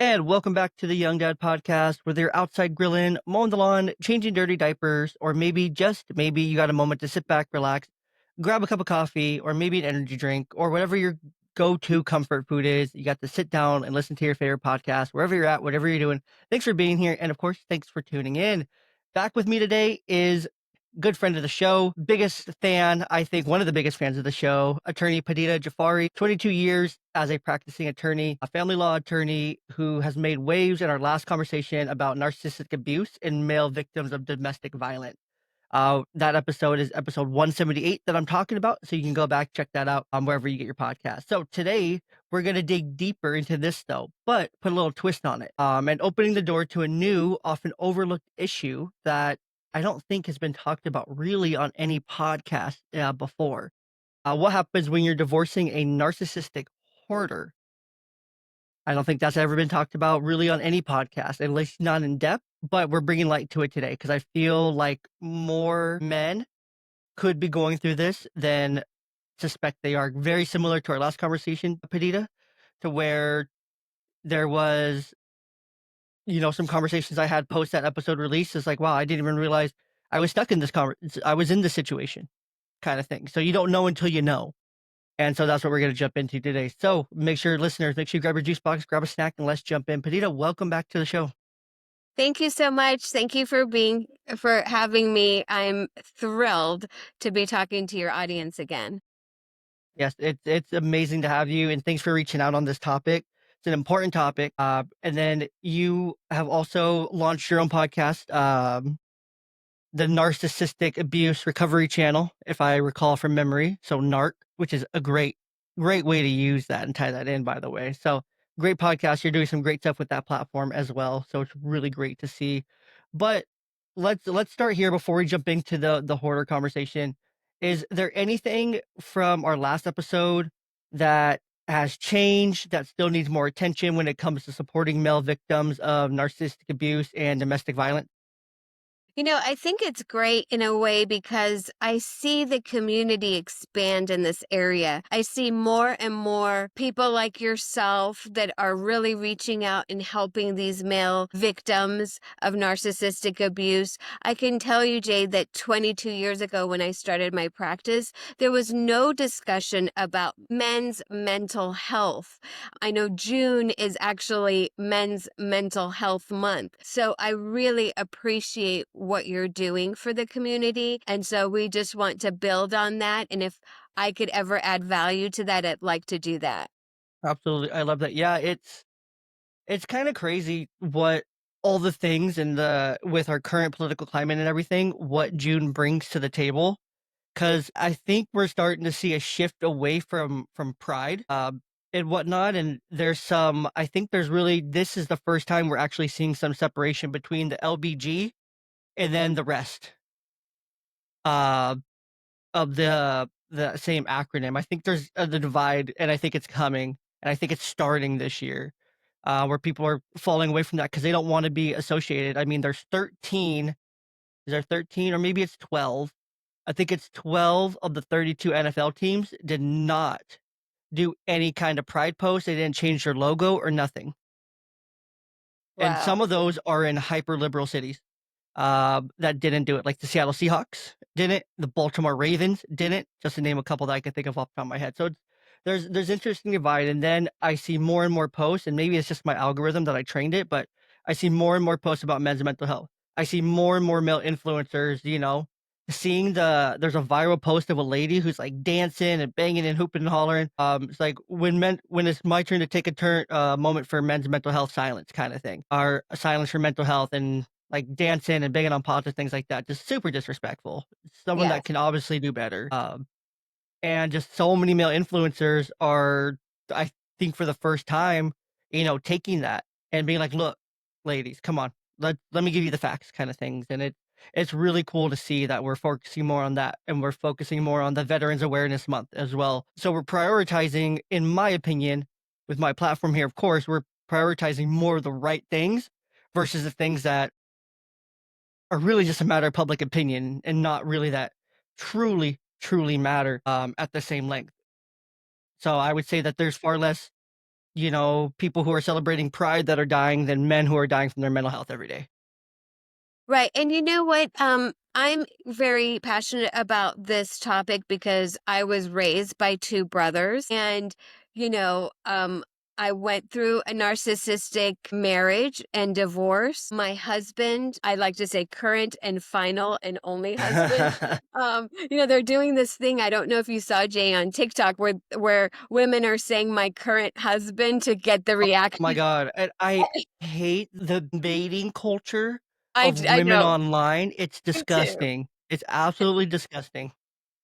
And welcome back to the Young Dad Podcast, where they're outside grilling, mowing the lawn, changing dirty diapers, or maybe just maybe you got a moment to sit back, relax, grab a cup of coffee, or maybe an energy drink, or whatever your go-to comfort food is. You got to sit down and listen to your favorite podcast, wherever you're at, whatever you're doing. Thanks for being here. And of course, thanks for tuning in. Back with me today is good friend of the show, biggest fan, I think one of the biggest fans of the show, attorney Padideh Jafari, 22 years as a practicing attorney, a family law attorney who has made waves in our last conversation about narcissistic abuse in male victims of domestic violence. That episode is episode 178 that I'm talking about. So you can go back, check that out wherever you get your podcast. So today we're going to dig deeper into this though, but put a little twist on it. And opening the door to a new, often overlooked issue that I don't think has been talked about really on any podcast before. What happens when you're divorcing a narcissistic hoarder? I don't think that's ever been talked about really on any podcast, at least not in depth, but we're bringing light to it today because I feel like more men could be going through this than suspect they are. Very similar to our last conversation, Padideh, to where there was, some conversations I had post that episode release is like, wow, I didn't even realize I was stuck in this I was in this situation kind of thing. So you don't know until you know. And so that's what we're going to jump into today. So make sure, listeners, make sure you grab your juice box, grab a snack, and let's jump in. Padideh, welcome back to the show. Thank you so much. Thank you for having me. I'm thrilled to be talking to your audience again. Yes, it's amazing to have you, and thanks for reaching out on this topic. It's an important topic. And then you have also launched your own podcast, the Narcissistic Abuse Recovery Channel, if I recall from memory. So Narc, which is a great way to use that and tie that in, by the way. So great podcast. You're doing some great stuff with that platform as well. So it's really great to see. But let's start here before we jump into the hoarder conversation. Is there anything from our last episode that has changed that still needs more attention when it comes to supporting male victims of narcissistic abuse and domestic violence? I think it's great in a way because I see the community expand in this area. I see more and more people like yourself that are really reaching out and helping these male victims of narcissistic abuse. I can tell you, Jay, that 22 years ago when I started my practice, there was no discussion about men's mental health. I know June is actually Men's Mental Health Month. So I really appreciate what you're doing for the community. And so we just want to build on that. And if I could ever add value to that, I'd like to do that. Absolutely. I love that. Yeah, it's kind of crazy what all the things in the with our current political climate and everything, what June brings to the table. Cause I think we're starting to see a shift away from pride, and whatnot. And I think this is the first time we're actually seeing some separation between the LBG and then the rest, uh, of the same acronym. I think there's the divide, and I think it's coming, and I think it's starting this year, where people are falling away from that because they don't want to be associated. I mean, there's 13. Is there 13 or maybe it's 12? I think it's 12 of the 32 NFL teams did not do any kind of pride post. They didn't change their logo or nothing. And Wow. some of those are in hyper liberal cities that didn't do it. Like the Seattle Seahawks didn't, the Baltimore Ravens didn't, just to name a couple that I can think of off the top of my head. So there's interesting divide. And then I see more and more posts, and maybe it's just my algorithm that I trained it, but I see more and more posts about men's mental health. I see more and more male influencers, seeing there's a viral post of a lady who's like dancing and banging and hooping and hollering. It's like when it's my turn to take a moment for men's mental health silence kind of thing, or a silence for mental health, and like dancing and banging on pots and things like that. Just super disrespectful. Someone Yes. that can obviously do better. And just so many male influencers are, I think, for the first time, taking that and being like, look, ladies, come on, let me give you the facts kind of things. And it's really cool to see that we're focusing more on that, and we're focusing more on the Veterans Awareness Month as well. So we're prioritizing, in my opinion, with my platform here, of course, we're prioritizing more of the right things versus the things that are really just a matter of public opinion and not really that truly matter at the same length. So I would say that there's far less. people who are celebrating Pride that are dying than men who are dying from their mental health every day. Right. And you know what? I'm very passionate about this topic because I was raised by two brothers and, you know, um, I went through a narcissistic marriage and divorce. My husband, I like to say current and final and only husband. They're doing this thing. I don't know if you saw Jay on TikTok where women are saying my current husband to get the Oh my reaction. god, and I hate the baiting culture of I women know. online. It's Me too. disgusting. It's absolutely disgusting.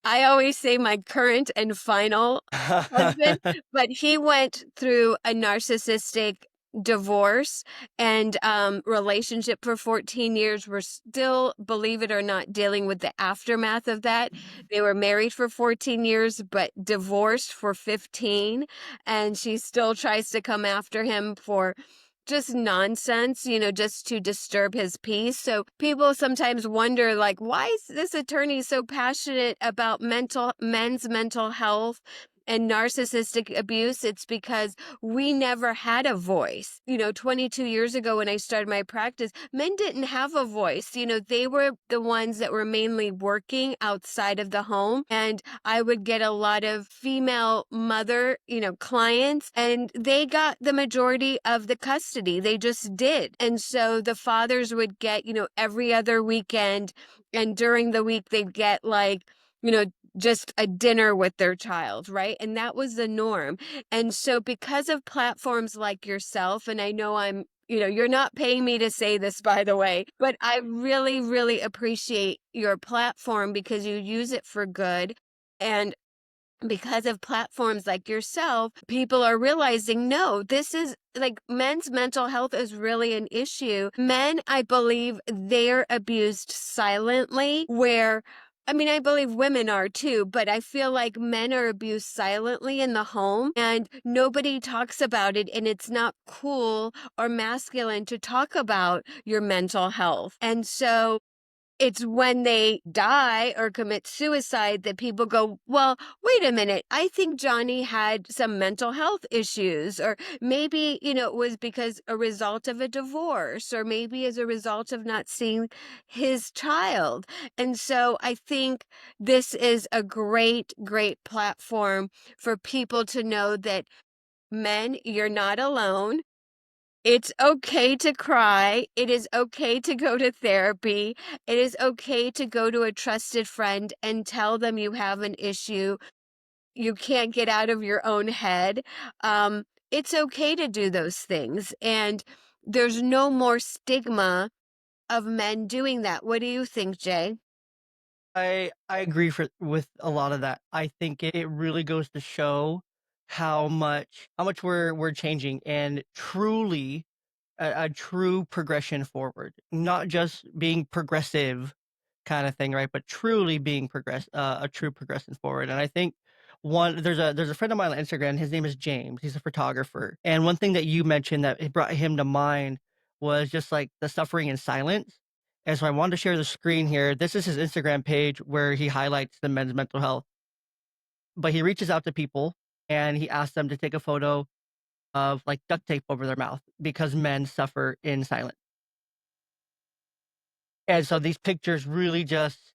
I always say my current and final husband, but he went through a narcissistic divorce and relationship for 14 years. We're still, believe it or not, dealing with the aftermath of that. They were married for 14 years, but divorced for 15. And she still tries to come after him for just nonsense, just to disturb his peace. So people sometimes wonder, like, why is this attorney so passionate about men's mental health and narcissistic abuse? It's because we never had a voice. 22 years ago when I started my practice, men didn't have a voice. They were the ones that were mainly working outside of the home. And I would get a lot of female mother, clients, and they got the majority of the custody. They just did. And so the fathers would get, every other weekend, and during the week they'd get like, you know, just a dinner with their child, right? And that was the norm. And so because of platforms like yourself, and I know you're not paying me to say this, by the way, but I really, really appreciate your platform because you use it for good. And because of platforms like yourself, people are realizing, no, this is like men's mental health is really an issue. Men, I believe they're abused silently, where I believe women are too, but I feel like men are abused silently in the home and nobody talks about it. And it's not cool or masculine to talk about your mental health. And so it's when they die or commit suicide that people go, well, wait a minute. I think Johnny had some mental health issues, or maybe, it was because a result of a divorce, or maybe as a result of not seeing his child. And so I think this is a great, great platform for people to know that men, you're not alone. It's okay to cry. It is okay to go to therapy. It is okay to go to a trusted friend and tell them you have an issue. You can't get out of your own head. It's okay to do those things. And there's no more stigma of men doing that. What do you think, Jay? I agree with a lot of that. I think it really goes to show how much we're changing, and truly a true progression forward, not just being progressive kind of thing, right? But truly being a true progression forward. And I think there's a friend of mine on Instagram. His name is James. He's a photographer. And one thing that you mentioned that it brought him to mind was just like the suffering in silence. And so I wanted to share the screen here. This is his Instagram page where he highlights the men's mental health. But he reaches out to people and he asks them to take a photo of like duct tape over their mouth because men suffer in silence. And so these pictures really just,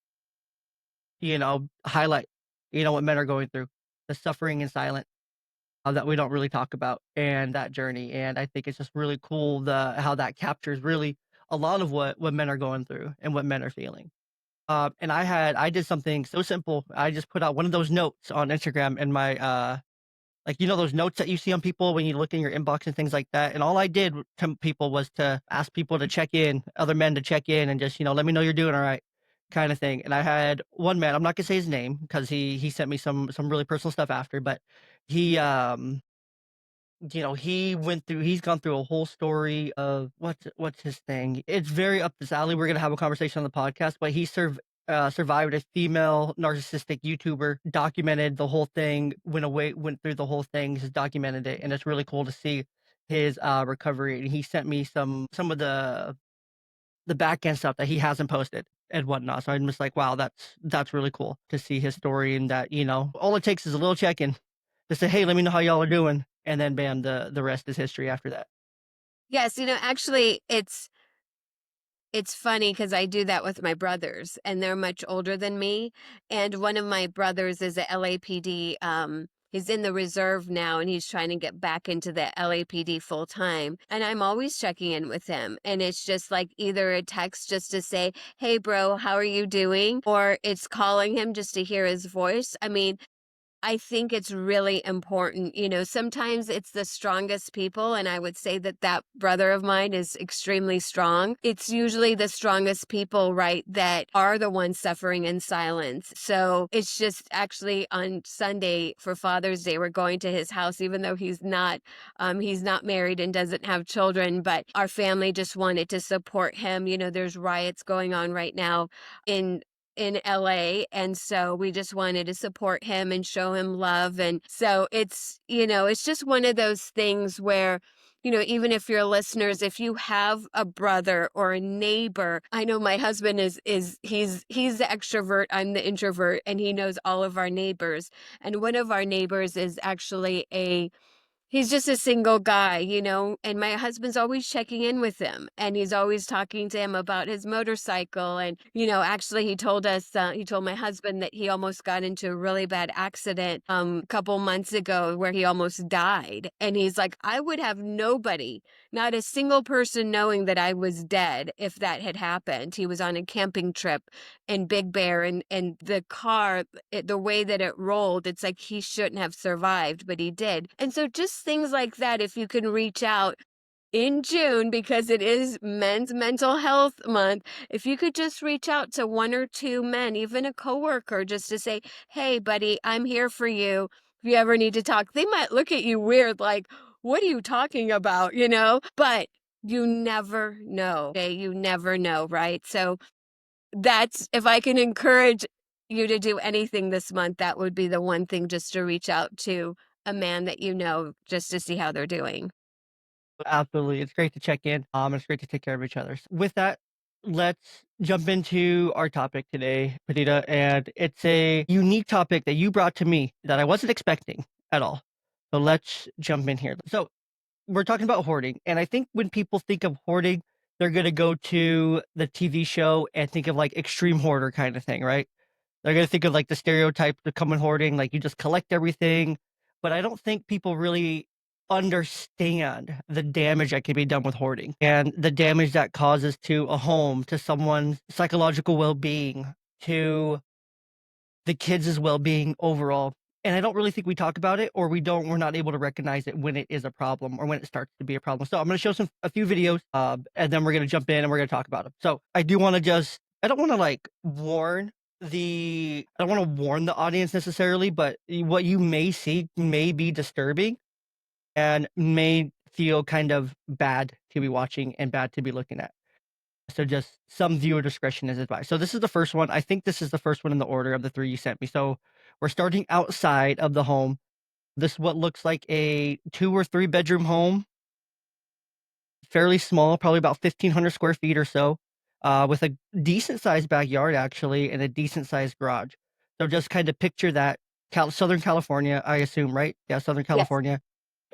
highlight, what men are going through, the suffering in silence that we don't really talk about and that journey. And I think it's just really cool how that captures really a lot of what men are going through and what men are feeling. And I did something so simple. I just put out one of those notes on Instagram in my like, those notes that you see on people when you look in your inbox and things like that, and all I did to people was to ask people to check in, other men to check in and just, let me know you're doing all right, kinda thing. And I had one man, I'm not gonna say his name because he sent me some really personal stuff after, but he, he's gone through a whole story of what's his thing? It's very up his alley. We're gonna have a conversation on the podcast, but survived a female narcissistic YouTuber, documented the whole thing, went through the whole thing, has documented it, and it's really cool to see his recovery. And he sent me some of the back end stuff that he hasn't posted and whatnot. So I'm just like, wow, that's really cool to see his story, and that, all it takes is a little check in to say, hey, let me know how y'all are doing. and then bam, the rest is history after that. Yes, actually, it's funny because I do that with my brothers, and they're much older than me. And one of my brothers is a LAPD. He's in the reserve now, and he's trying to get back into the LAPD full time. And I'm always checking in with him, and it's just like either a text just to say, "Hey, bro, how are you doing?" or it's calling him just to hear his voice. I mean, I think it's really important. Sometimes it's the strongest people, and I would say that that brother of mine is extremely strong. It's usually the strongest people, right, that are the ones suffering in silence. So it's just actually on Sunday for Father's Day, we're going to his house, even though he's not married and doesn't have children, but our family just wanted to support him. There's riots going on right now in LA, and so we just wanted to support him and show him love. And so it's just one of those things where even if you're listeners, if you have a brother or a neighbor. I know my husband he's the extrovert, I'm the introvert, and he knows all of our neighbors. And one of our neighbors is actually he's just a single guy, and my husband's always checking in with him, and he's always talking to him about his motorcycle. And, actually he told my husband that he almost got into a really bad accident a couple months ago where he almost died. And he's like, I would have nobody, not a single person knowing that I was dead if that had happened. He was on a camping trip in Big Bear, and the car, the way that it rolled, it's like he shouldn't have survived, but he did. And so just things like that, if you can reach out in June, because it is Men's Mental Health Month, if you could just reach out to one or two men, even a coworker, just to say, hey, buddy, I'm here for you. If you ever need to talk, they might look at you weird, like, what are you talking about, But you never know. Okay? You never know, right? So that's, if I can encourage you to do anything this month, that would be the one thing, just to reach out to a man that just to see how they're doing. Absolutely. It's great to check in. It's great to take care of each other. With that, let's jump into our topic today, Padideh. And it's a unique topic that you brought to me that I wasn't expecting at all. So let's jump in here. So we're talking about hoarding. And I think when people think of hoarding, they're going to go to the TV show and think of like extreme hoarder kind of thing, right? They're gonna think of like the stereotype to come in hoarding, like you just collect everything. But I don't think people really understand the damage that can be done with hoarding and the damage that causes to a home, to someone's psychological well-being, to the kids' well-being overall. And I don't really think we talk about it, or we're not able to recognize it when it is a problem or when it starts to be a problem. So I'm going to show a few videos, and then we're going to jump in and we're going to talk about them. So I do want to I don't want to like I don't want to warn the audience necessarily, but what you may see may be disturbing and may feel kind of bad to be watching and bad to be looking at. So just some viewer discretion is advised. So this is the first one. I think this is the first one in the order of the three you sent me. So we're starting outside of the home. This is what looks like a 2 or 3 bedroom home. Fairly small, probably about 1,500 square feet or so, with a decent sized backyard actually, and a decent sized garage. So just kind of picture that Southern California, I assume, right? Yeah, Southern Yes. California.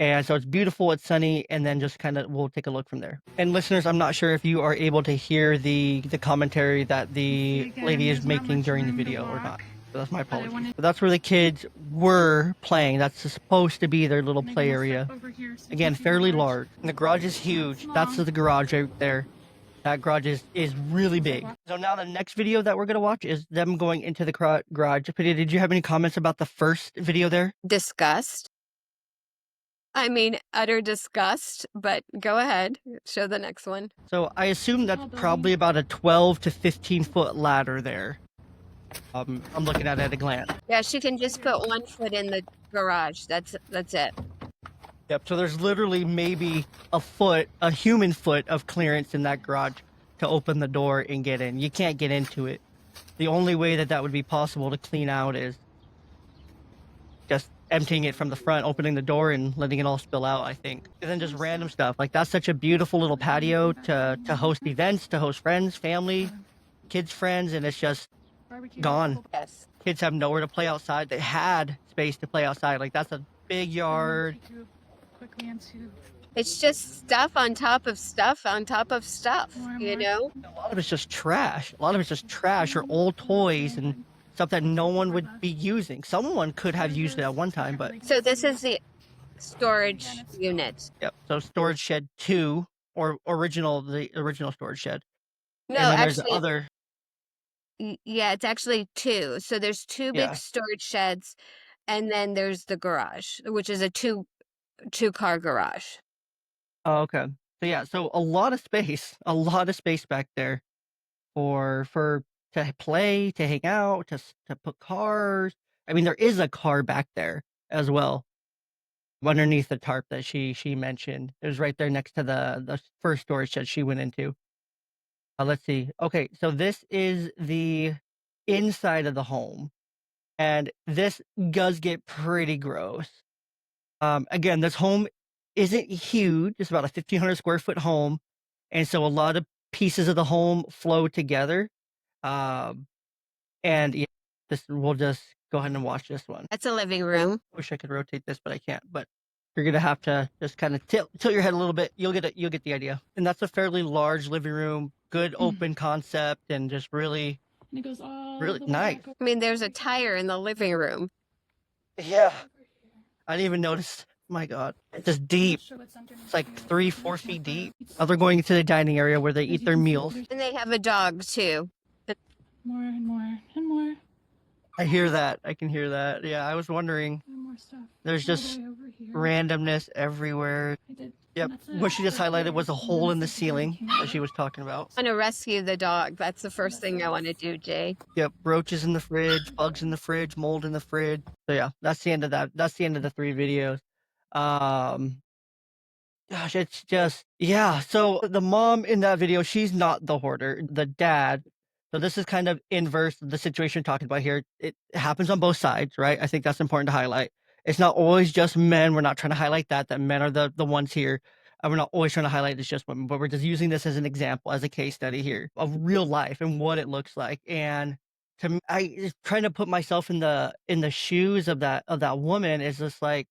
And so it's beautiful, it's sunny, and then just kind of we'll take a look from there. And listeners, I'm not sure if you are able to hear the commentary that the lady is making during the video or not. So that's my apologies. But that's where the kids were playing. That's supposed to be their little play area. Again, fairly large. And the garage is huge. That's the garage right there. That garage is really big. So now the next video that we're going to watch is them going into the garage. Padideh, did you have any comments about the first video there? Disgust. I mean, utter disgust, but go ahead. Show the next one. So I assume that's probably about a 12 to 15 foot ladder there. I'm looking at it at a glance. Yeah, she can just put one foot in the garage. That's it. Yep. So there's literally maybe a human foot of clearance in that garage to open the door and get in. You can't get into it. The only way that would be possible to clean out is just emptying it from the front, opening the door and letting it all spill out, I think. And then just random stuff. Like that's such a beautiful little patio to host events, to host friends, family, kids' friends, and it's just gone. Yes. Kids have nowhere to play outside. They had space to play outside. Like that's a big yard. quickly into It's just stuff on top of stuff on top of stuff, more and you more. know? A lot of it's just trash. A lot of it's just trash or old toys and stuff that no one would be using. Someone could have used it at one time, but So this is the Again, storage it's unit. yep. So storage shed 2 or the original storage shed. And No, then there's the actually, other, yeah, it's actually 2. So there's 2 big yeah. storage sheds, and then there's the garage, which is a two-car garage. Oh, okay. So yeah, so a lot of space back there for to play, to hang out, to put cars. I mean, there is a car back there as well underneath the tarp that she mentioned. It was right there next to the first storage shed she went into. Let's see. Okay, so this is the inside of the home, and this does get pretty gross. Again, this home isn't huge. It's about a 1,500 square foot home, and so a lot of pieces of the home flow together. Um, and yeah, this we'll just go ahead and watch this one. That's a living room. Wish I could rotate this, but I can't. But you're gonna have to just kind of tilt your head a little bit. You'll get the idea. And that's a fairly large living room, good open concept, and just really and it goes all really the way nice. back over I mean, there's a tire in the living room. Yeah, here. I didn't even notice. My God, it's just I'm deep. not sure what's underneath It's like here. 3, 4 feet deep. Oh, they're going into the dining area where they As eat you their can see, meals. there's And they have a dog too. more and more and more I hear that. I can hear that. Yeah, I was wondering. and more stuff. There's All the just way over here. randomness everywhere. I did. Yep. And that's What she just highlighted was a And hole then in the this is where he ceiling came that out. she was talking about. I want to rescue the dog. That's the first thing I want to do, Jay. Yep, roaches in the fridge, bugs in the fridge, mold in the fridge. So yeah, that's the end of that. That's the end of the 3 videos. Um, Gosh, it's just yeah, so the mom in that video, she's not the hoarder, the dad. So this is kind of inverse of the situation we're talking about here. It happens on both sides, right? I think that's important to highlight. It's not always just men. We're not trying to highlight that men are the ones here. And we're not always trying to highlight it's just women, but we're just using this as an example, as a case study here of real life and what it looks like. And to me, I just trying to put myself in the shoes of that woman is just like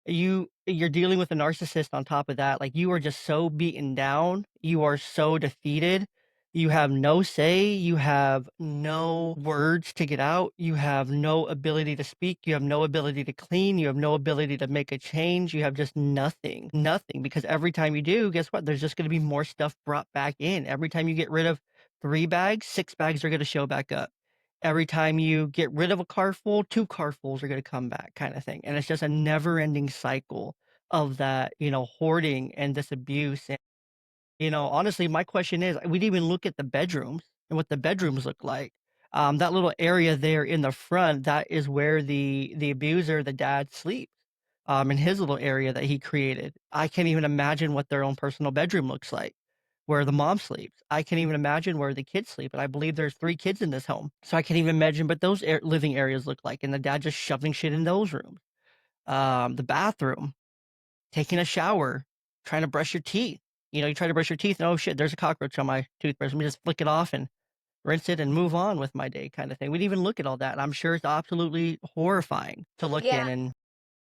you're dealing with a narcissist on top of that, like, you are just so beaten down, you are so defeated, you have no say, you have no words to get out, you have no ability to speak, you have no ability to clean, you have no ability to make a change, you have just nothing, nothing, because every time you do, guess what? There's just gonna be more stuff brought back in. Every time you get rid of 3 bags, 6 bags are gonna show back up. Every time you get rid of a car full, 2 carfuls are gonna come back kinda thing, and it's just a never-ending cycle of that, hoarding and this abuse, and, honestly, my question is, we didn't even look at the bedrooms and what the bedrooms look like. That little area there in the front, that is where the abuser, the dad, sleeps, in his little area that he created. I can't even imagine what their own personal bedroom looks like, where the mom sleeps. I can't even imagine where the kids sleep, and I believe there's 3 kids in this home, so I can't even imagine what those living areas look like, and the dad just shoving shit in those rooms. The bathroom, taking a shower, trying to brush your teeth. You try to brush your teeth and, "Oh, shit, there's a cockroach on my toothbrush. Let me just flick it off and rinse it and move on with my day," kinda thing. We didn't even look at all that, and I'm sure it's absolutely horrifying to look Yeah. in and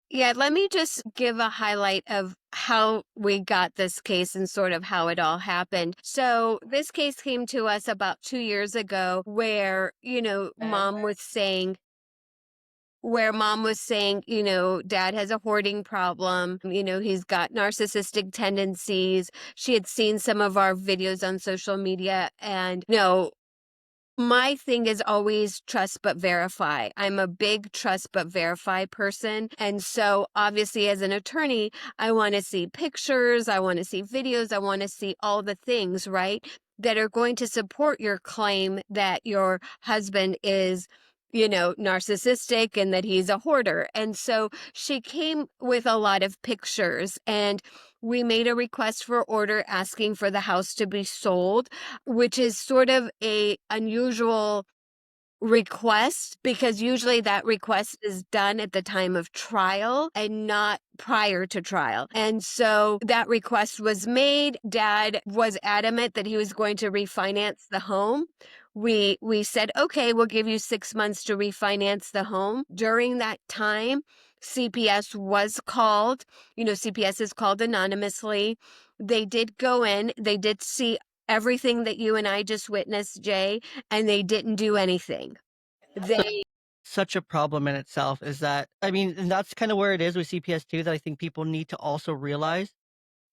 Yeah, let me just give a highlight of how we got this case and sort of how it all happened. So, this case came to us about 2 years ago where, mom was saying, dad has a hoarding problem. He's got narcissistic tendencies. She had seen some of our videos on social media and, my thing is always trust but verify. I'm a big trust but verify person. And so, obviously, as an attorney, I want to see pictures, I want to see videos, I want to see all the things, right, that are going to support your claim that your husband is. Narcissistic and that he's a hoarder. And so she came with a lot of pictures and we made a request for order asking for the house to be sold, which is sort of a unusual request because usually that request is done at the time of trial and not prior to trial. And so that request was made. Dad was adamant that he was going to refinance the home. We said, okay, we'll give you 6 months to refinance the home. During that time, CPS was called. CPS is called anonymously. They did go in, they did see everything that you and I just witnessed, Jay, and they didn't do anything. They Such a problem in itself is that, I mean, and that's kind of where it is with CPS too, that I think people need to also realize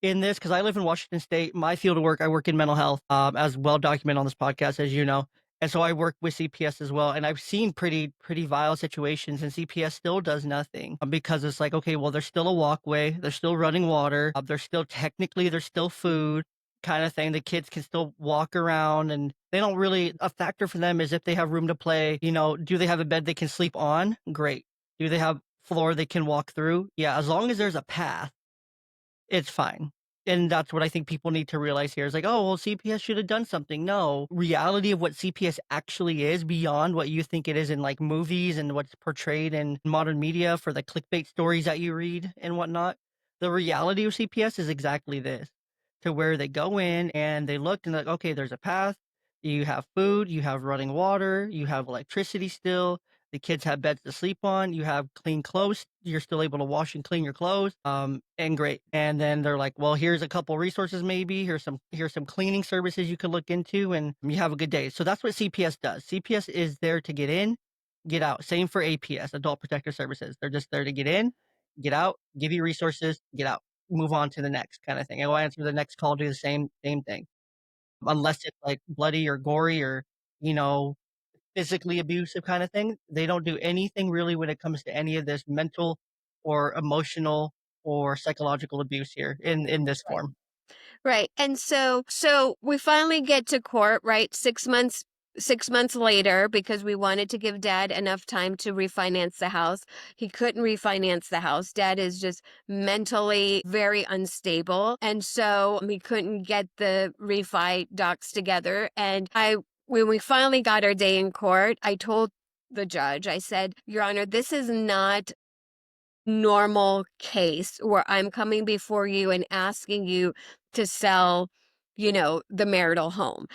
in this, because I live in Washington State. My field of work, I work in mental health, as well documented on this podcast, as you know. And so I work with CPS as well. And I've seen pretty vile situations, and CPS still does nothing because it's like, okay, well, there's still a walkway, there's still running water, there's still food kind of thing. The kids can still walk around, and they don't really, a factor for them is if they have room to play, do they have a bed they can sleep on? Great. Do they have floor they can walk through? Yeah, as long as there's a path, it's fine. And that's what I think people need to realize here is like, oh, well, CPS should have done something. No, reality of what CPS actually is beyond what you think it is in like movies and what's portrayed in modern media for the clickbait stories that you read and whatnot. The reality of CPS is exactly this, to where they go in and they look and like, okay, there's a path. You have food, you have running water, you have electricity still, the kids have beds to sleep on. You have clean clothes. You're still able to wash and clean your clothes. And great. And then they're like, well, here's a couple resources, maybe. Here's some cleaning services you could look into, and you have a good day. So that's what CPS does. CPS is there to get in, get out. Same for APS, Adult Protective Services. They're just there to get in, get out, give you resources, get out, move on to the next kind of thing. And we'll answer the next call, do the same thing. Unless it's like bloody or gory or, you know, physically abusive kind of thing. They don't do anything really when it comes to any of this mental or emotional or psychological abuse here in this form. Right. And so we finally get to court, right? 6 months later, because we wanted to give dad enough time to refinance the house. He couldn't refinance the house. Dad is just mentally very unstable. And so we couldn't get the refi docs together. And when we finally got our day in court, I told the judge, I said, Your Honor, this is not normal case where I'm coming before you and asking you to sell, the marital home.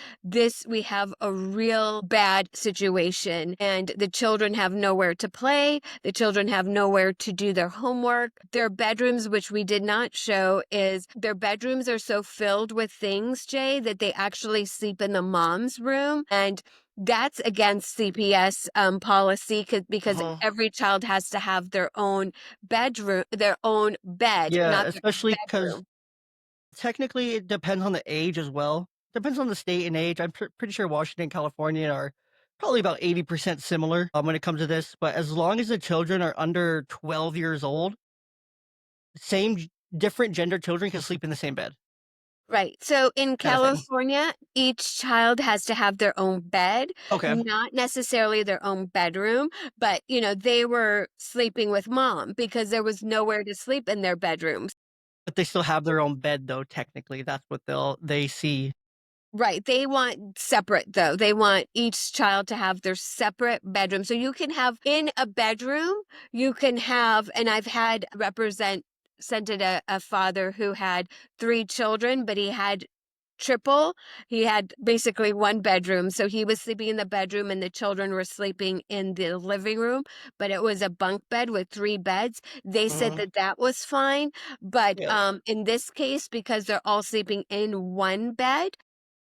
We have a real bad situation, and the children have nowhere to play. The children have nowhere to do their homework. Their bedrooms, which we did not show, is their bedrooms are so filled with things, Jay, that they actually sleep in the mom's room. And that's against CPS policy because Uh-huh. every child has to have their own bedroom, their own bed, Yeah, not their especially because bedroom. technically it depends on the age as well. Depends on the state and age. I'm pretty sure Washington and California are probably about 80% similar when it comes to this. But as long as the children are under 12 years old, different gender children can sleep in the same bed, Right. So in kind of thing. California, each child has to have their own bed, Okay. not necessarily their own bedroom, but they were sleeping with mom because there was nowhere to sleep in their bedrooms. But they still have their own bed though, technically. That's what they see. Right. They want separate, though. They want each child to have their separate bedroom. So you can have in a bedroom, you can have, and I've had represented a father who had 3 children, but he had triple. He had basically one bedroom. So he was sleeping in the bedroom and the children were sleeping in the living room, but it was a bunk bed with 3 beds. They said Mhm. that that was fine. But Yeah. in this case, because they're all sleeping in one bed,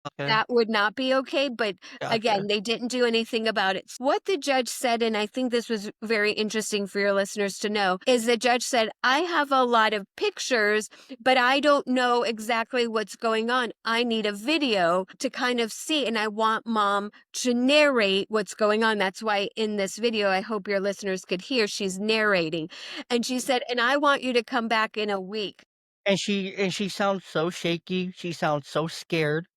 Okay. that would not be okay, but Gotcha. again, they didn't do anything about it. What the judge said, and I think this was very interesting for your listeners to know, is the judge said, I have a lot of pictures, but I don't know exactly what's going on. I need a video to kind of see, and I want mom to narrate what's going on. That's why in this video, I hope your listeners could hear, she's narrating. And she said, and I want you to come back in a week. And she sounds so shaky. She sounds so scared.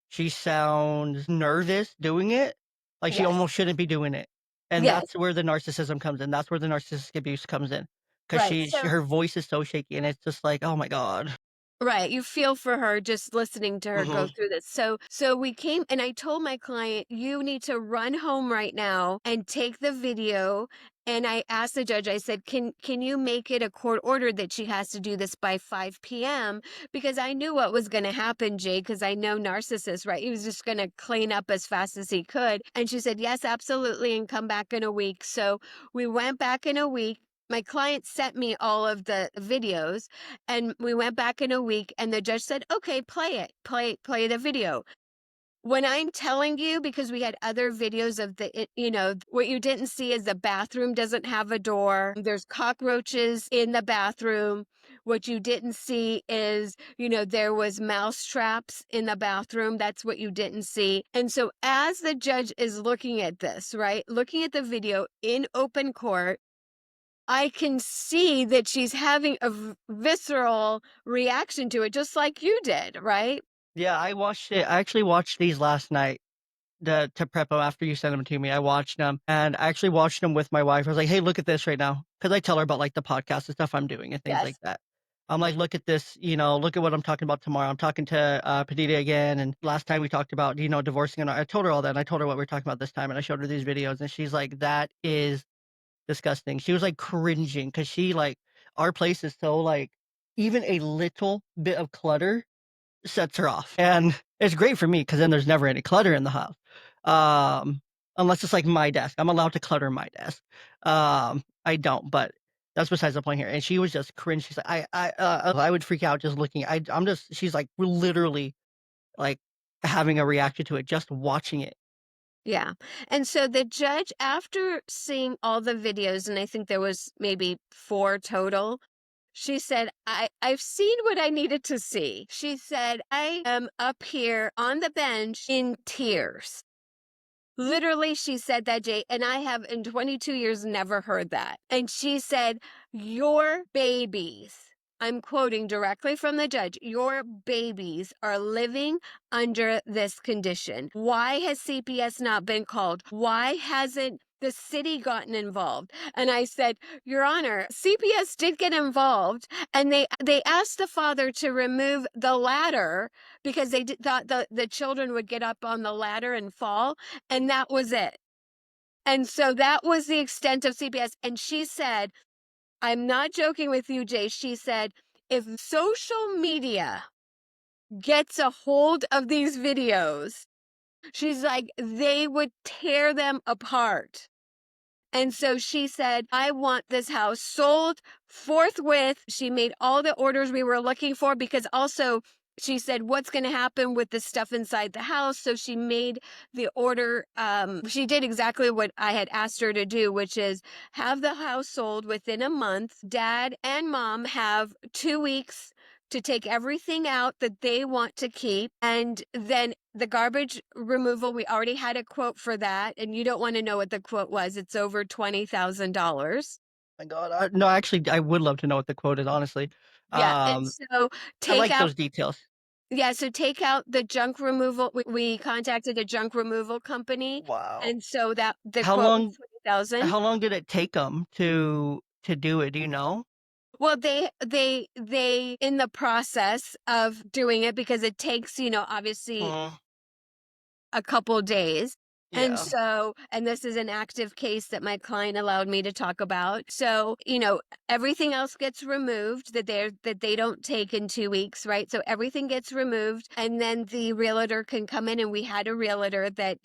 She sounds nervous doing it, like she Yes. almost shouldn't be doing it. And Yes. that's where the narcissism comes in. That's where the narcissistic abuse comes in. 'Cause Right. she her voice is so shaky, and it's just like, "Oh my god." Right, you feel for her just listening to her go Mhm. through this. So we came and I told my client, "You need to run home right now and take the video." And I asked the judge, I said, "Can you make it a court order that she has to do this by 5 p.m.?" Because I knew what was going to happen, Jay, because I know Narcissist, right? He was just going to clean up as fast as he could. And she said, "Yes, absolutely, and come back in a week." So we went back in a week. My client sent me all of the videos, and we went back in a week, and the judge said, "Okay, play it. Play the video." When I'm telling you, because we had other videos of what you didn't see is the bathroom doesn't have a door. There's cockroaches in the bathroom. What you didn't see is, there was mouse traps in the bathroom. That's what you didn't see. And so as the judge is looking at this, right, looking at the video in open court, I can see that she's having a visceral reaction to it, just like you did, right? Yeah, I watched it. I actually watched these last night to prep them after you sent them to me. I watched them, and I actually watched them with my wife. I was like, "Hey, look at this right now," because I tell her about like the podcast and stuff I'm doing and things like Yes. that. I'm like, "Look at this, look at what I'm talking about tomorrow." I'm talking to Padideh again, and last time we talked about divorcing, and I told her all that, and I told her what we were talking about this time, and I showed her these videos, and she's like, "That is disgusting." She was like cringing because our place is so like even a little bit of clutter sets her off. And it's great for me because then there's never any clutter in the house. Um, Unless it's like my desk. I'm allowed to clutter my desk. I don't, but that's besides the point here. And she was just cringe. She's like, I would freak out just looking. She's like literally like having a reaction to it, just watching it. Yeah. And so the judge, after seeing all the videos, and I think there was maybe 4 total, she said, I've seen what I needed to see. She said, I am up here on the bench in tears. Literally, she said that, Jay, and I have in 22 years never heard that. And she said, "Your babies," I'm quoting directly from the judge, "your babies are living under this condition. Why has CPS not been called? Why hasn't the city gotten involved?" And I said, "Your Honor, CPS did get involved, and they asked the father to remove the ladder because thought the children would get up on the ladder and fall, and that was it." And so that was the extent of CPS. And she said, I'm not joking with you, Jay. She said, if social media gets a hold of these videos, she's like, they would tear them apart. And so she said, I want this house sold forthwith. She made all the orders we were looking for because also she said, what's going to happen with the stuff inside the house? So she made the order. She did exactly what I had asked her to do, which is have the house sold within a month. Dad and mom have 2 weeks to take everything out that they want to keep. And then the garbage removal, we already had a quote for that. And you don't want to know what the quote was. It's over $20,000. My God. No, actually, I would love to know what the quote is, honestly. Yeah. And Um, so I take like out, those details. yeah. So take out the junk removal. We contacted a junk removal company. Wow. And so that the How quote was long 20,000. how long did it take them to do it? Do you know? Well, they in the process of doing it because it takes, obviously Mm, a couple days. And yeah. so, and this is an active case that my client allowed me to talk about. So, everything else gets removed that they don't take in 2 weeks, right? So everything gets removed and then the realtor can come in, and we had a realtor that,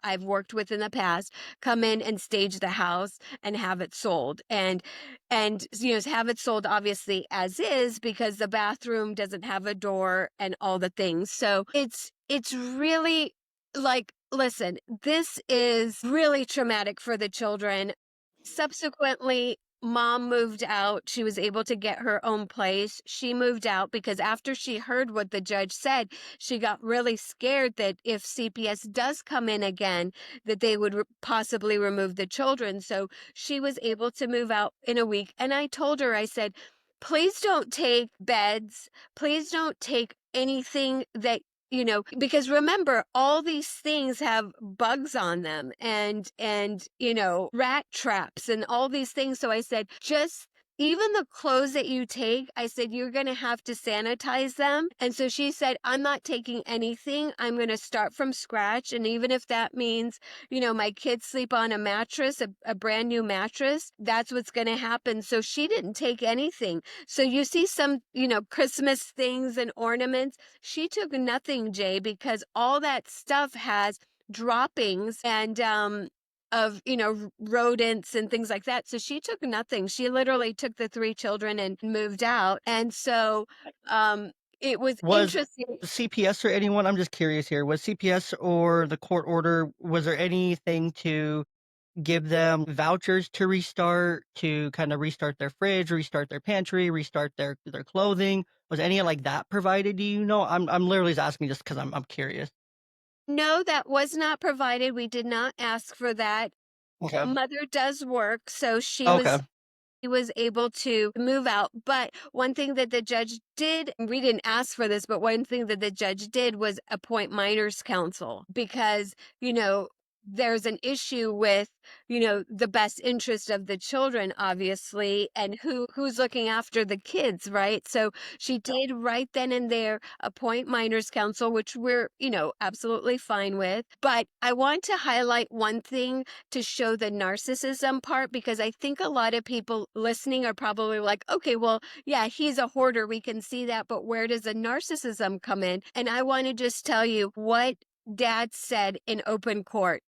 I've worked with in the past come in and stage the house and have it sold. And have it sold obviously as is because the bathroom doesn't have a door and all the things. So it's really like, listen, this is really traumatic for the children. Subsequently, mom moved out. She was able to get her own place. She moved out because after she heard what the judge said, she got really scared that if CPS does come in again, that they would possibly remove the children. So she was able to move out in a week. And I told her, I said, please don't take beds. Please don't take anything that because remember, all these things have bugs on them and rat traps and all these things. So I said, just even the clothes that you take, I said, you're going to have to sanitize them. And so she said, I'm not taking anything. I'm going to start from scratch. And even if that means, my kids sleep on a mattress, a brand new mattress, that's what's going to happen. So she didn't take anything. So you see some, Christmas things and ornaments. She took nothing, Jay, because all that stuff has droppings and of, rodents and things like that. So she took nothing. She literally took the 3 children and moved out. And so, it was Was interesting. CPS or anyone, I'm just curious here, was CPS or the court order, was there anything to give them vouchers to restart, to kind of restart their fridge, restart their pantry, restart their clothing? Was any like that provided? Do you know? I'm literally just asking just because I'm curious. No, that was not provided. We did not ask for that. Okay. Mother does work, so Okay. he was able to move out. But one thing that the judge did, we didn't ask for this, but one thing that the judge did was appoint minors counsel because, there's an issue with, the best interest of the children, obviously, and who's looking after the kids, right? So she did right then and there appoint minors counsel, which we're, absolutely fine with. But I want to highlight one thing to show the narcissism part because I think a lot of people listening are probably like, okay, well, yeah, he's a hoarder. We can see that. But where does the narcissism come in? And I want to just tell you what dad said in open court.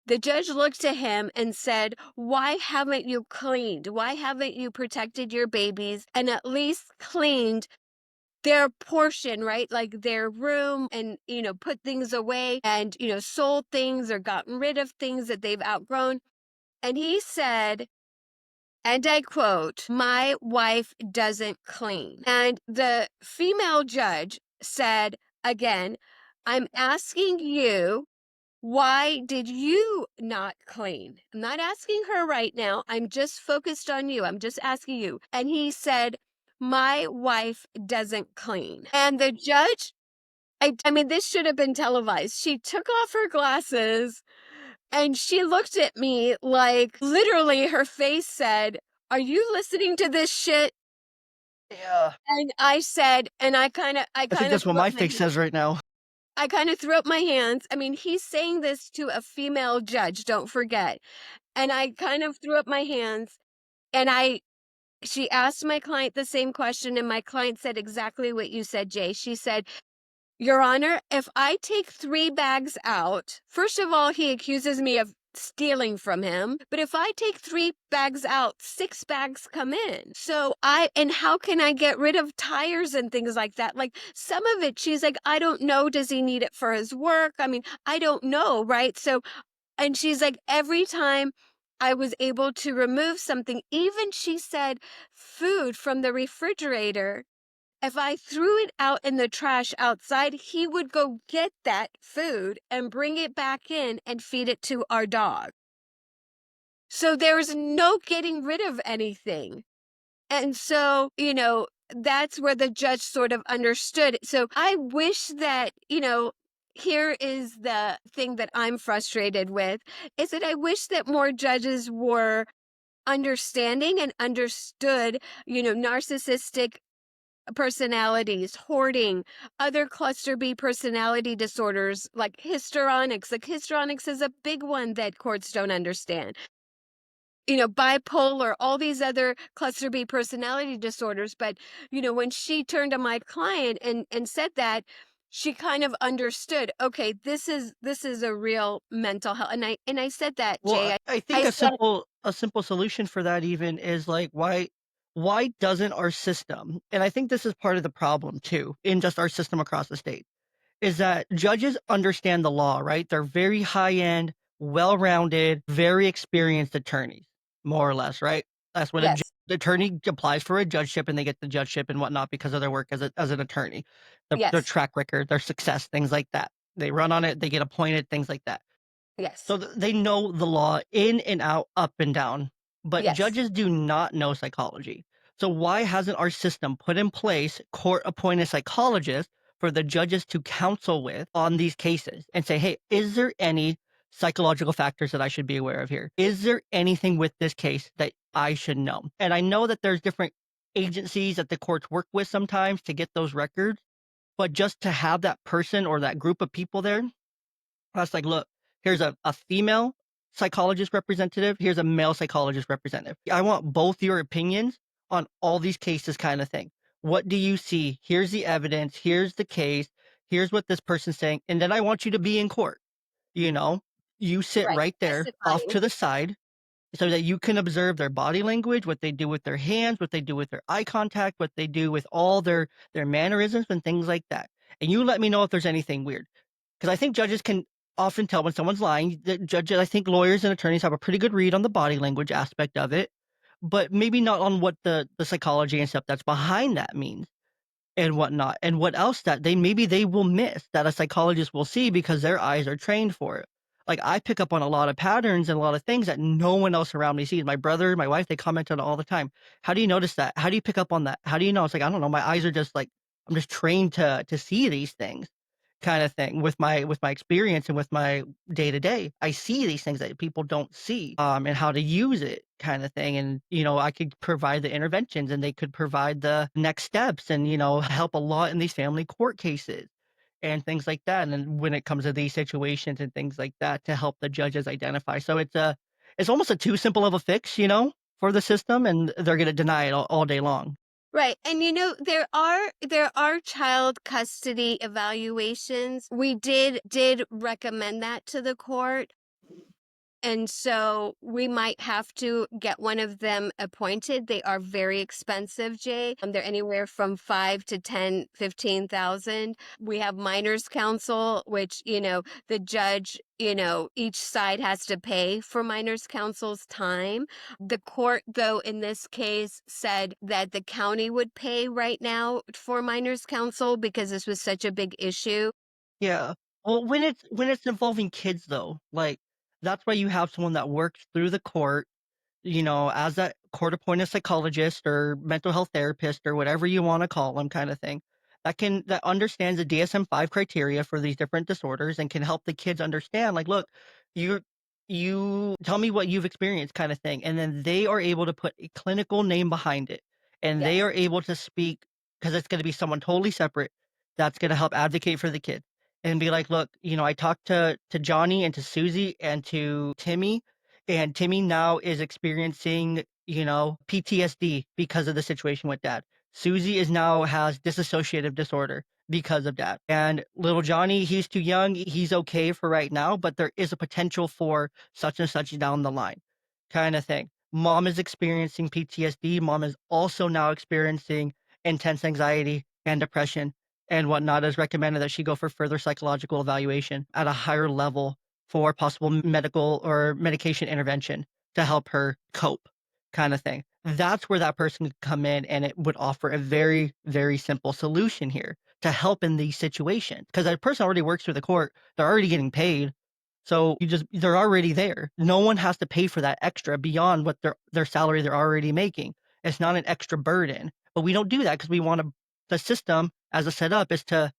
The judge looked to him and said, why haven't you cleaned? Why haven't you protected your babies and at least cleaned their portion, right? Like their room and, put things away and, sold things or gotten rid of things that they've outgrown. And he said, and I quote, my wife doesn't clean. And the female judge said, again, I'm asking you, why did you not clean? I'm not asking her right now. I'm just focused on you. I'm just asking you. And he said, my wife doesn't clean. And the judge, I mean, this should have been televised. She took off her glasses and she looked at me like literally her face said, are you listening to this shit? Yeah. And I said, and I kind of I think that's what threw up my my face says right now. I kind of threw up my hands. I mean, he's saying this to a female judge, don't forget. And I kind of threw up my hands and she asked my client the same question and my client said exactly what you said, Jay. She said, Your Honor, if I take 3 bags out, first of all, he accuses me of stealing from him. But if I take 3 bags out, 6 bags come in. And how can I get rid of tires and things like that? Like some of it, she's like, I don't know. Does he need it for his work? I mean, I don't know. Right. And she's like, every time I was able to remove something, even she said food from the refrigerator, if I threw it out in the trash outside, he would go get that food and bring it back in and feed it to our dog. So there's no getting rid of anything. And so, that's where the judge sort of understood. So I wish that, here is the thing that I'm frustrated with is that I wish that more judges were understanding and understood, narcissistic personalities, hoarding, other cluster B personality disorders like histrionics. Like histrionics is a big one that courts don't understand. Bipolar, all these other cluster B personality disorders. But, when she turned to my client and said that, she kind of understood, okay, this is a real mental health. And I said that, Well, Jay. I think I said, a simple solution for that even is like why doesn't our system, and I think this is part of the problem too, in just our system across the state, is that judges understand the law, right? They're very high end, well-rounded, very experienced attorneys, more or less, right? That's what yes, the attorney applies for a judgeship and they get the judgeship and whatnot because of their work as an attorney, their yes, track record, their success, things like that. They run on it, they get appointed, things like that. yes, So they know the law in and out, up and down, but yes. judges do not know psychology. So why hasn't our system put in place court-appointed psychologists for the judges to counsel with on these cases and say, hey, is there any psychological factors that I should be aware of here? Is there anything with this case that I should know? And I know that there's different agencies that the courts work with sometimes to get those records, but just to have that person or that group of people there, I was like, look, here's a female psychologist representative. Here's a male psychologist representative. I want both your opinions on all these cases, kind of thing. What do you see? Here's the evidence. Here's the case. Here's what this person's saying. And then I want you to be in court, you know? You sit Right, right there off testifying. to the side so that you can observe their body language, what they do with their hands, what they do with their eye contact, what they do with all their mannerisms and things like that. And you let me know if there's anything weird. Because I think judges can often tell when someone's lying. The judges, I think lawyers and attorneys have a pretty good read on the body language aspect of it, but maybe not on what the psychology and stuff that's behind that means and whatnot, and what else that they will miss that a psychologist will see because their eyes are trained for it. Like, I pick up on a lot of patterns and a lot of things that no one else around me sees. My brother, my wife, they comment on it all the time. "How do you notice that? How do you pick up on that? How do you know?" It's like, "I don't know, my eyes are just like I'm just trained to see these things," kinda thing, with my experience and with my day to day. I see these things that people don't see, and how to use it kinda thing, and, I could provide the interventions, and they could provide the next steps and, help a lot in these family court cases and things like that, and then when it comes to these situations and things like that to help the judges identify. So it's almost a too simple of a fix, for the system, and they're gonna deny it all day long. Right. And there are child custody evaluations. We did recommend that to the court. And so we might have to get one of them appointed. They are very expensive, Jay. They're anywhere from 5 to 10, 15,000. We have minors counsel, which, the judge, each side has to pay for minors counsel's time. The court, though, in this case said that the county would pay right now for minors counsel because this was such a big issue. Yeah. Well, when it's involving kids though, like, that's why you have someone that works through the court, as that court-appointed psychologist or mental health therapist or whatever you wanna call them, kinda thing, that understands the DSM-5 criteria for these different disorders and can help the kids understand, like, "Look, you you tell me what you've experienced," kinda thing, and then they are able to put a clinical name behind it, and they Yes. are able to speak because it's gonna be someone totally separate that's gonna help advocate for the kid and be like, "Look, I talked to Johnny and to Susie and to Timmy, and Timmy now is experiencing, PTSD because of the situation with dad. Susie is now has dissociative disorder because of dad. And little Johnny, he's too young. He's okay for right now, but there is a potential for such and such down the line," kind of thing. Mom is experiencing PTSD. Mom is also now experiencing intense anxiety and depression and whatnot. Is recommended that she go for further psychological evaluation at a higher level for possible medical or medication intervention to help her cope, kind of thing. That's where that person could come in and it would offer a very, very simple solution here to help in these situations. Because that person already works for the court, they're already getting paid. So they're already there. No one has to pay for that extra beyond what their salary they're already making. It's not an extra burden. But we don't do that because we want to the system as a setup is to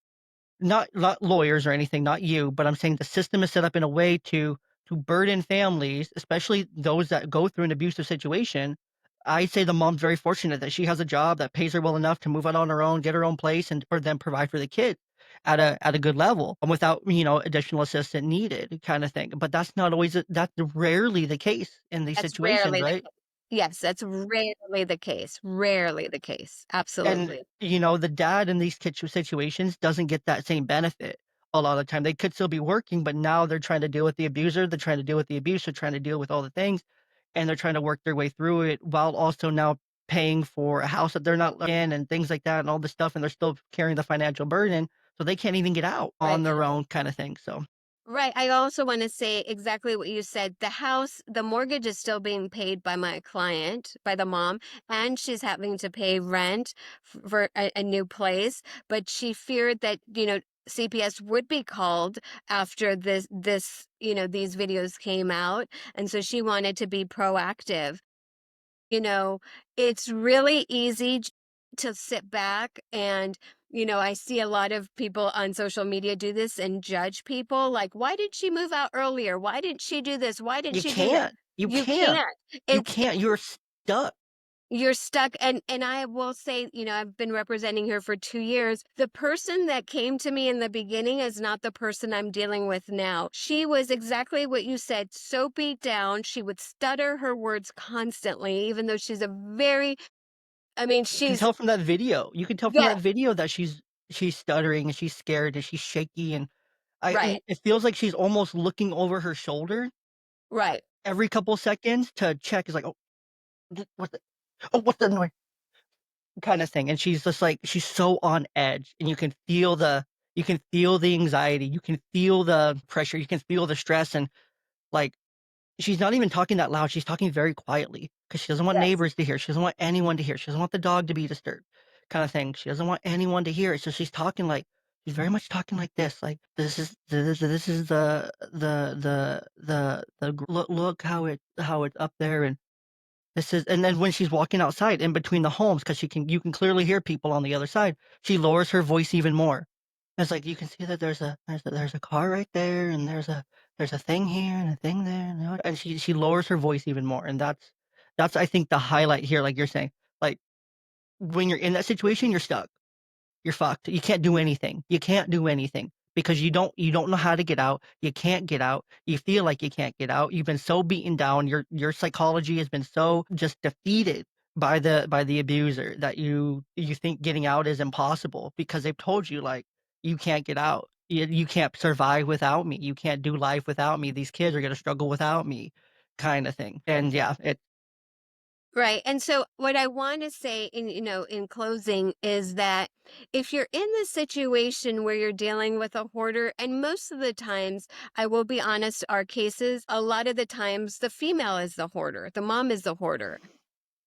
not lawyers or anything, not you, but I'm saying the system is set up in a way to burden families, especially those that go through an abusive situation. I'd say the mom's very fortunate that she has a job that pays her well enough to move out on her own, get her own place, and or then provide for the kid at a good level and without, additional assistance needed kind of thing. But that's not always that's rarely the case in these That's situations, rarely the right? case. Yes, that's rarely the case. Rarely the case. And, Absolutely. the dad in these situations doesn't get that same benefit a lot of the time. They could still be working, but now they're trying to deal with the abuser, they're trying to deal with the abuse, they're trying to deal with all the things, and they're trying to work their way through it while also now paying for a house that they're not in and things like that and all this stuff, and they're still carrying the financial burden, so they can't even get out Right. on their own kinda thing, so Right. I also want to say exactly what you said. The mortgage is still being paid by my client, by the mom, and she's having to pay rent for a new place. But she feared that, CPS would be called after these videos came out. And so she wanted to be proactive. You know, it's really easy to sit back and, I see a lot of people on social media do this and judge people like, why did she move out earlier? Why didn't she do this? Why didn't you she do that? can't. You You can't. can't. You It's can't. You're stuck. you're stuck. And I will say, I've been representing her for 2 years. The person that came to me in the beginning is not the person I'm dealing with now. She was exactly what you said, so beat down. She would stutter her words constantly, even though she's a very I mean, You can she's tell from that video. You can tell from yeah, that video that she's stuttering and she's scared and she's shaky and Right. It feels like she's almost looking over her shoulder Right. every couple seconds to check. It's like, "Oh, what the what's the noise?" Kinda thing, and she's just, like she's so on edge, and you can feel the anxiety, you can feel the pressure, you can feel the stress, and, like, she's not even talking that loud, she's talking very quietly because she doesn't want Yes. neighbors to hear, she doesn't want anyone to hear, she doesn't want the dog to be disturbed, kinda thing. She doesn't want anyone to hear it, so she's talking like she's very much talking like this, like, this is the look how it's up there, and this is and then when she's walking outside in between the homes, because you can clearly hear people on the other side, she lowers her voice even more. It's like, "You can see that there's a car right there, and there's a thing here and a thing there," and she lowers her voice even more, and that's, I think, the highlight here, like you're saying. Like, when you're in that situation, you're stuck. You're fucked. You can't do anything. You can't do anything because you don't know how to get out. You can't get out. You feel like you can't get out. You've been so beaten down. Your psychology has been so just defeated by the abuser that you think getting out is impossible because they've told you like you can't get out. You can't survive without me. You can't do life without me. These kids are gonna struggle without me, kind of thing. And yeah, Right. And so what I want to say in closing is that if you're in the situation where you're dealing with a hoarder, and most of the times, I will be honest, our cases, a lot of the times the female is the hoarder, the mom is the hoarder,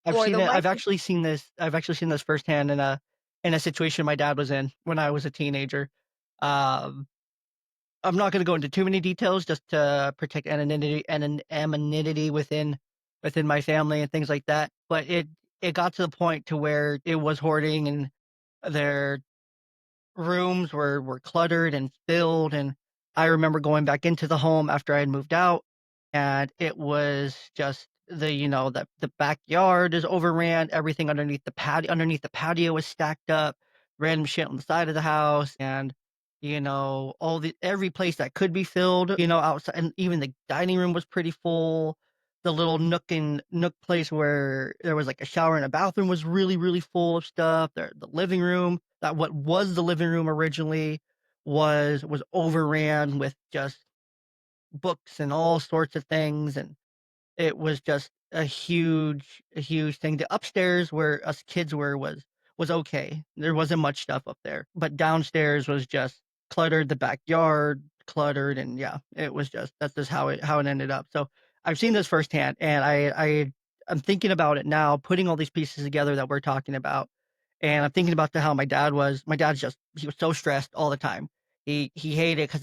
I've or seen the it. wife. I've actually seen this firsthand in a situation my dad was in when I was a teenager. Um, I'm not gonna go into too many details just to protect anonymity within my family and things like that, but it got to the point to where it was hoarding and their rooms were cluttered and filled, and I remember going back into the home after I had moved out, and it was just the backyard is overran, everything underneath the patio was stacked up, random shit on the side of the house, and, all the every place that could be filled, outside, and even the dining room was pretty full. The little nook place where there was, like, a shower and a bathroom was really, really full of stuff. The living room, that what was the living room originally was overran with just books and all sorts of things, and it was just a huge thing. The upstairs where us kids was okay. There wasn't much stuff up there, but downstairs was just cluttered, the backyard cluttered, and yeah, it was just that's just how it ended up. So I've seen this firsthand, and I'm thinking about it now, putting all these pieces together that we're talking about, and I'm thinking about how my dad was. My dad's just he was so stressed all the time. He hated it because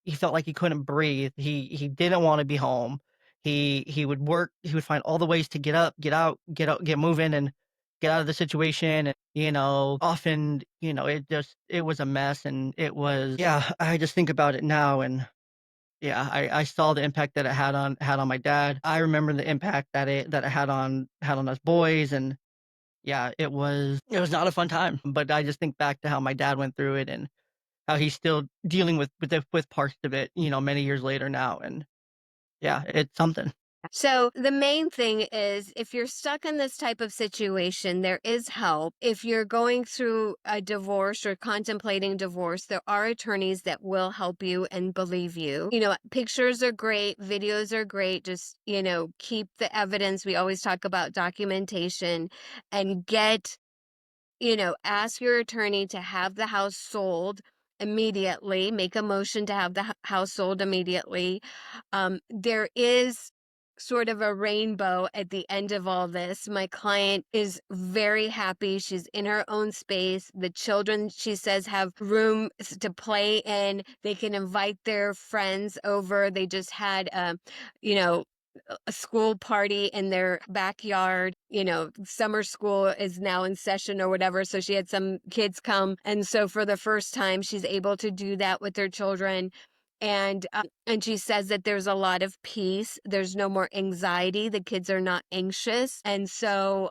he felt like he couldn't breathe. He didn't want to be home. He would work, he would find all the ways to get moving and get out of the situation, and, often, it was a mess, and it was yeah, I just think about it now, and yeah, I saw the impact that it had on my dad. I remember the impact that it had on us boys, and yeah, it was not a fun time, but I just think back to how my dad went through it and how he's still dealing with parts of it, many years later now, and yeah, it's something. So the main thing is if you're stuck in this type of situation, there is help. If you're going through a divorce or contemplating divorce, there are attorneys that will help you and believe you. Pictures are great, videos are great. Just, keep the evidence. We always talk about documentation and ask your attorney to have the house sold immediately, make a motion to have the house sold immediately. There is sort of a rainbow at the end of all this. My client is very happy. She's in her own space. The children, she says, have room to play in. They can invite their friends over. They just had, you know, a school party in their backyard. Summer school is now in session or whatever. So she had some kids come. And so for the first time, she's able to do that with her children. And she says that there's a lot of peace. There's no more anxiety. The kids are not anxious. And so,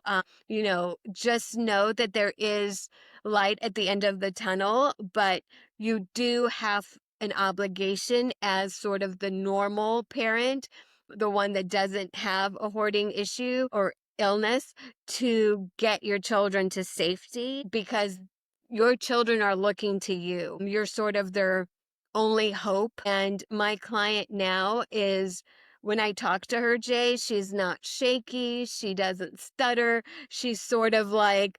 just know that there is light at the end of the tunnel, but you do have an obligation as sort of the normal parent, the one that doesn't have a hoarding issue or illness, to get your children to safety because your children are looking to you. You're sort of their only hope. And my client now is, when I talk to her, Jay, she's not shaky. She doesn't stutter. She's sort of like,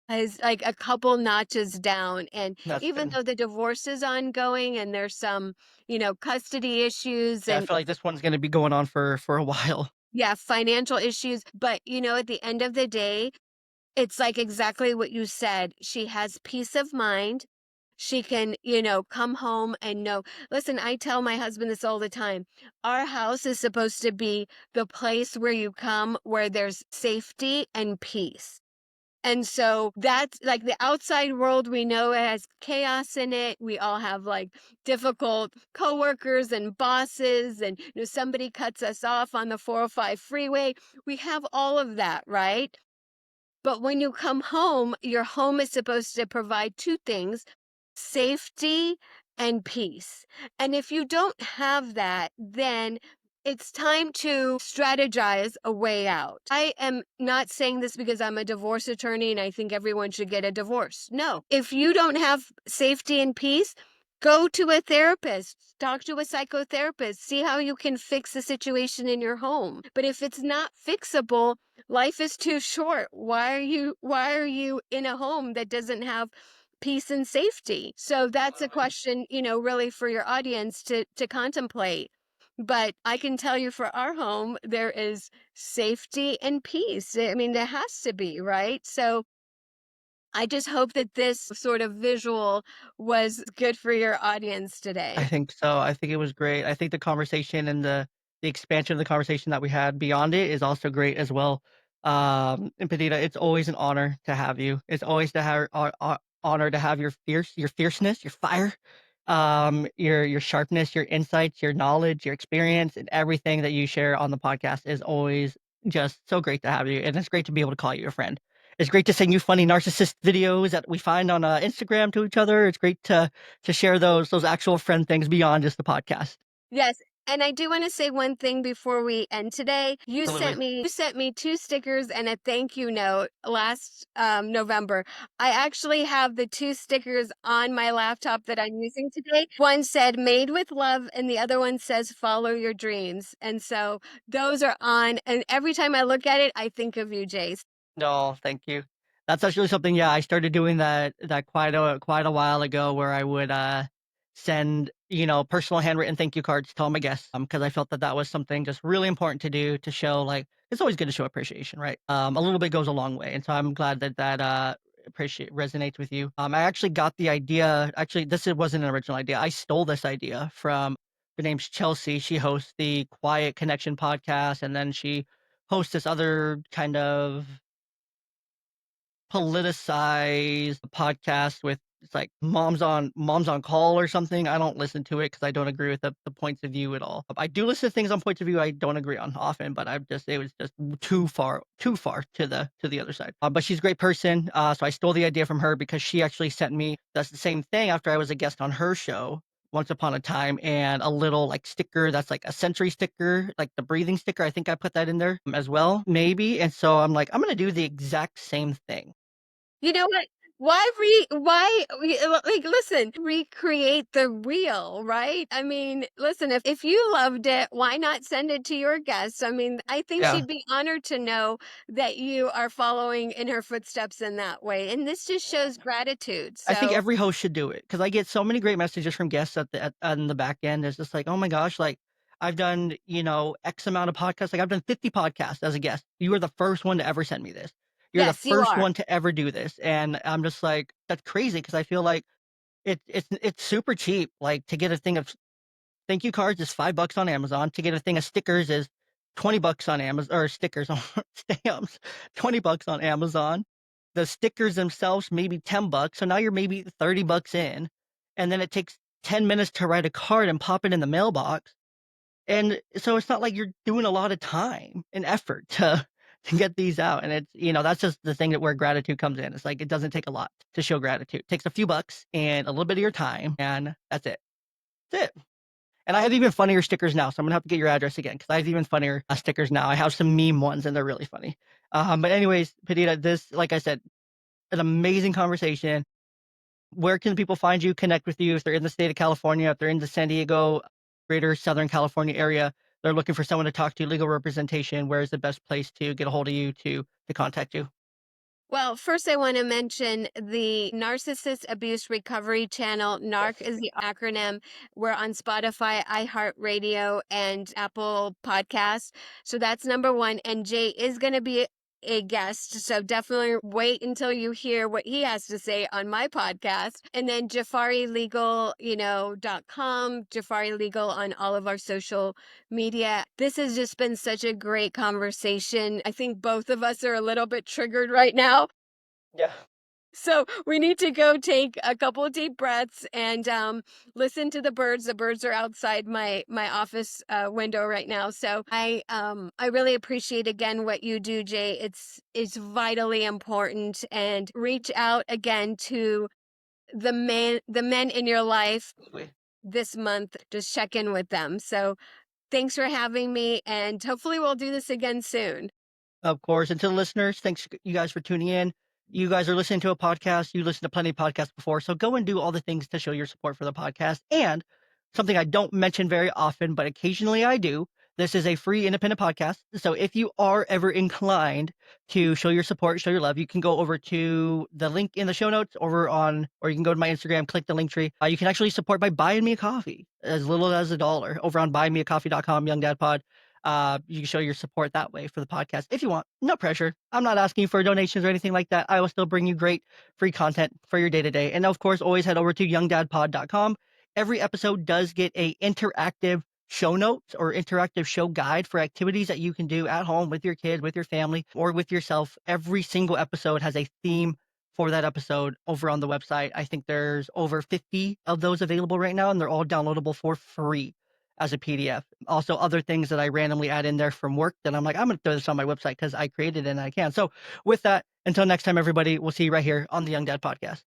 is like a couple notches down. And That's even good. though the divorce is ongoing and there's some, custody issues Yeah, I and feel like this one's gonna be going on for a while. yeah, financial issues, but at the end of the day, it's like exactly what you said. She has peace of mind. She can, come home and know. Listen, I tell my husband this all the time. Our house is supposed to be the place where you come where there's safety and peace. And so that's like the outside world we know it has chaos in it. We all have like difficult coworkers and bosses, and somebody cuts us off on the 405 freeway. We have all of that, right? But when you come home, your home is supposed to provide two things: safety and peace. And if you don't have that, then it's time to strategize a way out. I am not saying this because I'm a divorce attorney and I think everyone should get a divorce. No. If you don't have safety and peace, go to a therapist, talk to a psychotherapist, see how you can fix the situation in your home. But if it's not fixable, life is too short. Why are you in a home that doesn't have peace and safety? So that's a question, really for your audience to contemplate. But I can tell you, for our home, there is safety and peace. I mean, there has to be, right? So I just hope that this sort of visual was good for your audience I today. think so. I think it was great. I think the conversation and the expansion of the conversation that we had beyond it is also great as well. And Padideh, it's always an honor to have you. It's always to have honor to have your fierceness, your fire, your sharpness, your insights, your knowledge, your experience, and everything that you share on the podcast is always just so great to have you. And it's great to be able to call you a friend. It's great to send you funny narcissist videos that we find on Instagram to each other. It's great to share those actual friend things beyond just the podcast. Yes. And I do want to say one thing before we end today. You Absolutely. sent me two stickers and a thank you note last November. I actually have the two stickers on my laptop that I'm using today. One said "Made with Love" and the other one says "Follow Your Dreams." And so those are on. And every time I look at it, I think of you, Jace. No, thank you. That's actually something, yeah, I started doing that quite a while ago where I would send, personal handwritten thank you cards to all my guests because I felt that that was something just really important to do to show like it's always good to show appreciation, right? A little bit goes a long way. And so I'm glad that appreciate resonates with you. I actually got the idea, actually wasn't an original idea. I stole this idea from her name's Chelsea. She hosts the Quiet Connection podcast and then she hosts this other kind of politicized podcast with it's like moms on call or something. I don't listen to it because I don't agree with the points of view at all. I do listen to things on points of view I don't agree on often, but it was just too far to the other side. But she's a great person. So I stole the idea from her because she actually sent me that's the same thing after I was a guest on her show once upon a time and a little like sticker that's like a sensory sticker, like the breathing sticker. I think I put that in there as well, maybe. And so I'm like, I'm gonna do the exact same thing. You know what? Like, listen, recreate the wheel, right? I mean, listen, if you loved it, why not send it to your guests? I mean, I think Yeah. she'd be honored to know that you are following in her footsteps in that way. And this just shows gratitude. I think So, every host should do it because I get so many great messages from guests on the back end. It's just like, oh my gosh, like I've done, X amount of podcasts. Like I've done 50 podcasts as a guest. You are the first one to ever send me this. You're the yes, you first are. one to ever do this. And I'm just like, that's crazy because I feel like it's super cheap. Like to get a thing of thank you cards is $5 on Amazon. To get a thing of stickers is $20 on Amazon or stickers on stamps, $20 on Amazon. The stickers themselves maybe $10. So now you're maybe $30 in. And then it takes 10 minutes to write a card and pop it in the mailbox. And so it's not like you're doing a lot of time and effort to get these out. And it's, that's just the thing that where gratitude comes in. It's like it doesn't take a lot to show gratitude. It takes a few bucks and a little bit of your time, and that's it. That's it. And I have even funnier stickers now, so I'm gonna have to get your address again because I have even funnier stickers now. I have some meme ones, and they're really funny. But anyways, Padideh, this, like I said, an amazing conversation. Where can people find you, connect with you if they're in the state of California, if they're in the San Diego, greater Southern California area, they're looking for someone to talk to, legal representation, where is the best place to get a hold of you to contact you? Well, first, I want to mention the Narcissist Abuse Recovery Channel. Yes. NARC is the acronym. We're on Spotify, iHeartRadio, and Apple Podcasts. So that's number one. And Jay is going to be a guest. So definitely wait until you hear what he has to say on my podcast. And then Jafari Legal, .com, Jafari Legal on all of our social media. This has just been such a great conversation. I think both of us are a little bit triggered right now. Yeah. So we need to go take a couple of deep breaths and listen to the birds. The birds are outside my office window right now. So I really appreciate again what you do, Jay. It's vitally important, and reach out again to the men in your life this month. Just check in with them. So thanks for having me, and hopefully we'll do this again soon. Of course. And to the listeners, thanks you guys for tuning in. You guys are listening to a podcast. You listened to plenty of podcasts before. So go and do all the things to show your support for the podcast. And something I don't mention very often, but occasionally I do. This is a free independent podcast. So if you are ever inclined to show your support, show your love, you can go over to the link in the show notes or you can go to my Instagram, click the link tree. You can actually support by buying me a coffee, as little as $1 over on buymeacoffee.com, Young Dad Pod. You can show your support that way for the podcast if you want. No pressure. I'm not asking you for donations or anything like that. I will still bring you great free content for your day to day. And of course, always head over to youngdadpod.com. Every episode does get a interactive show notes or interactive show guide for activities that you can do at home with your kids, with your family, or with yourself. Every single episode has a theme for that episode over on the website. I think there's over 50 of those available right now, and they're all downloadable for free as a PDF. Also, other things that I randomly add in there from work that I'm like, I'm going to throw this on my website because I created it and I can. So with that, until next time, everybody, we'll see you right here on the Young Dad Podcast.